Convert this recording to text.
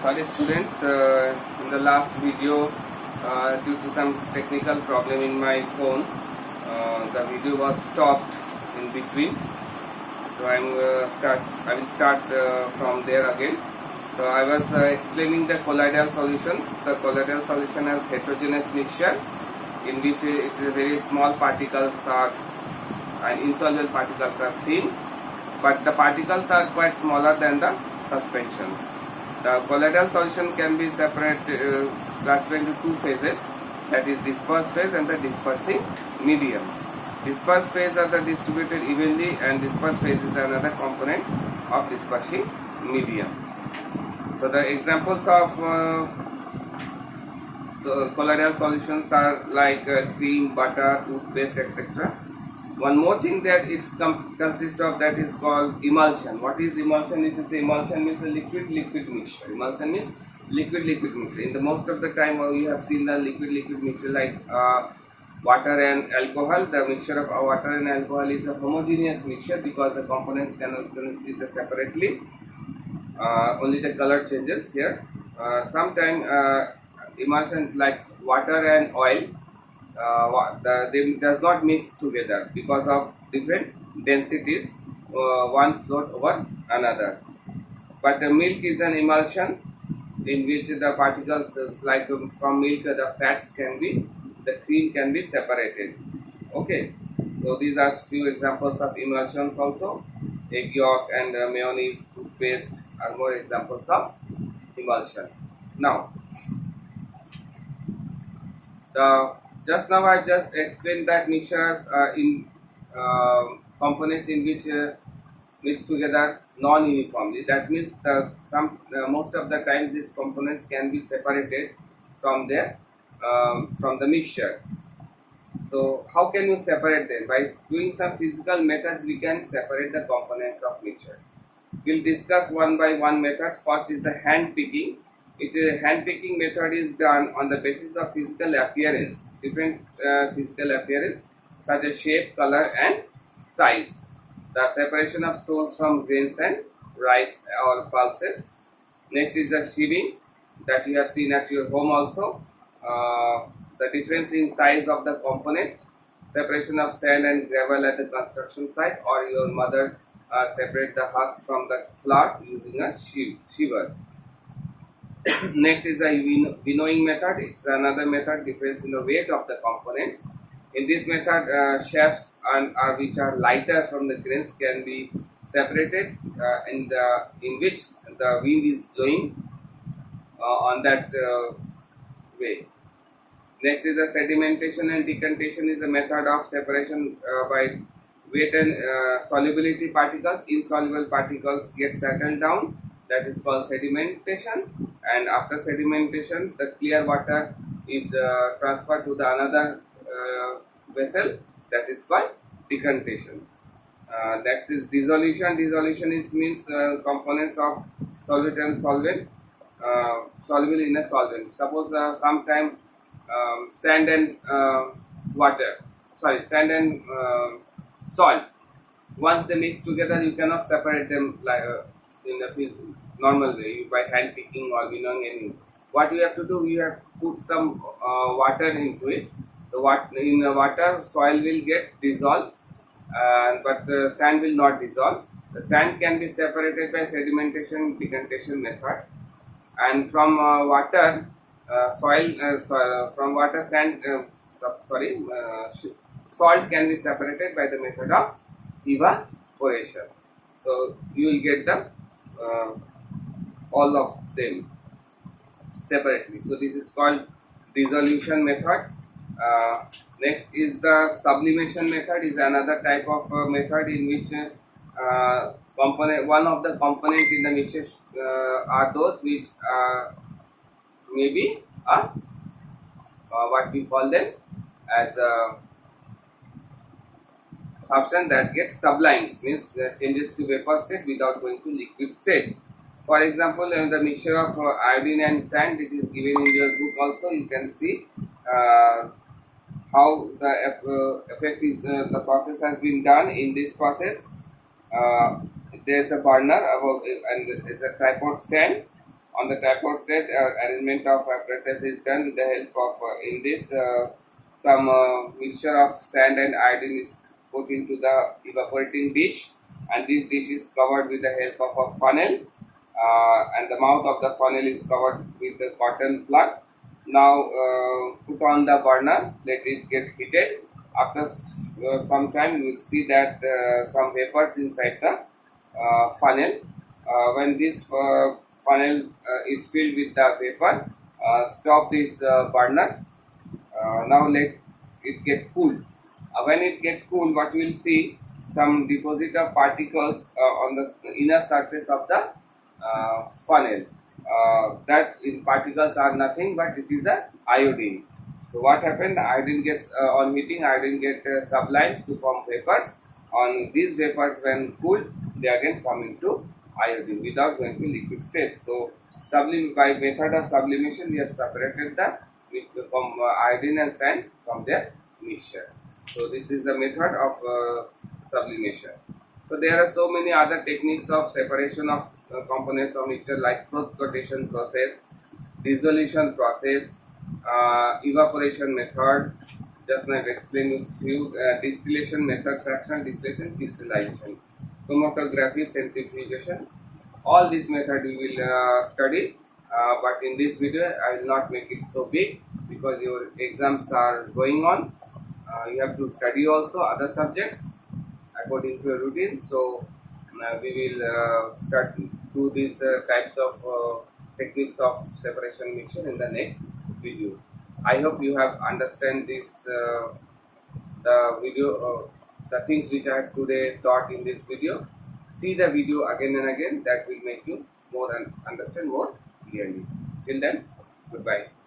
Sorry students, in the last video, due to some technical problem in my phone, the video was stopped in between. So I will start from there again. So I was explaining the colloidal solutions. The colloidal solution has heterogeneous mixture in which it is very small particles are and insoluble particles are seen, but the particles are quite smaller than the suspensions. The colloidal solution can be classified into two phases, that is dispersed phase and the dispersing medium. Dispersed phase are the distributed evenly, and dispersed phase is another component of dispersing medium. So the examples of colloidal solutions are like cream, butter, toothpaste, etc. One more thing that it consists of, that is called emulsion. What is emulsion? It is emulsion means a liquid mixture. Emulsion means liquid mixture. In the most of the time we have seen the liquid mixture like water and alcohol. The mixture of water and alcohol is a homogeneous mixture because the components cannot see the separately. Only the color changes here. Sometimes emulsion like water and oil, they does not mix together because of different densities, one float over another. But milk is an emulsion in which the particles like from milk the fats the cream can be separated. Okay, so these are few examples of emulsions also. Egg yolk and mayonnaise, toothpaste are more examples of emulsion. Now, just now I just explained that mixture in components in which mix together non-uniformly. That means most of the time these components can be separated from the mixture. So how can you separate them? By doing some physical methods we can separate the components of mixture. We'll discuss one by one method. First is the hand picking. Hand picking method is done on the basis of physical appearance, different physical appearance such as shape, color and size. The separation of stones from grains and rice or pulses. Next is the sieving that you have seen at your home also. The difference in size of the component, separation of sand and gravel at the construction site, or your mother separate the husk from the flour using a sieve. Next is the winnowing method. It's another method, difference in the weight of the components. In this method, shafts which are lighter from the grains can be separated in which the wind is blowing on that way. Next is the sedimentation and decantation is a method of separation by weight and solubility particles. Insoluble particles get settled down, that is called sedimentation, and after sedimentation the clear water is transferred to the another vessel, that is called decantation. Next is dissolution. Dissolution means components of solvent and solvent soluble in a solvent. Suppose sometime sand and sand and salt, once they mix together you cannot separate them like in the normal way by hand picking or winnowing. What you have to do, you have to put some water into it. In the water soil will get dissolved, but the sand will not dissolve. The sand can be separated by sedimentation decantation method, and from water salt can be separated by the method of evaporation. So you will get the all of them separately. So this is called dissolution method. Next is the sublimation method. Is another type of method in which one of the components in the mixture are those which maybe what we call them as a substance that gets sublimes, means changes to vapor state without going to liquid state. For example, the mixture of iodine and sand, it is given in your book also. You can see how the effect is, the process has been done. In this process, there is a burner and there is a tripod stand On the tripod set, arrangement of apparatus is done with the help of in this some mixture of sand and iodine is put into the evaporating dish, and this dish is covered with the help of a funnel, and the mouth of the funnel is covered with the cotton plug. Now put on the burner, let it get heated. After some time, you will see that some vapors inside the funnel. When this funnel is filled with the vapor, stop this burner. Now let it get cool. When it get cool, what we will see, some deposit of particles on the inner surface of the funnel. That in particles are nothing but it is a iodine. So what happened? Iodine gets on heating, iodine get sublimes to form vapors. On these vapors, when cooled, they again form into iodine without going to liquid state. So by method of sublimation, we have separated the iodine and sand from their mixture. So this is the method of sublimation. So there are so many other techniques of separation of components of mixture, like flotation process, dissolution process, evaporation method. Just now I explained you distillation method, fractional distillation, crystallization, chromatography, centrifugation. All these methods we will study, but in this video I will not make it so big because your exams are going on. You have to study also other subjects according to a routine. So we will start do these types of techniques of separation mixture in the next video. I hope you have understand this the video, the things which I have today taught in this video. See the video again and again, that will make you more and understand more clearly. Till then, goodbye.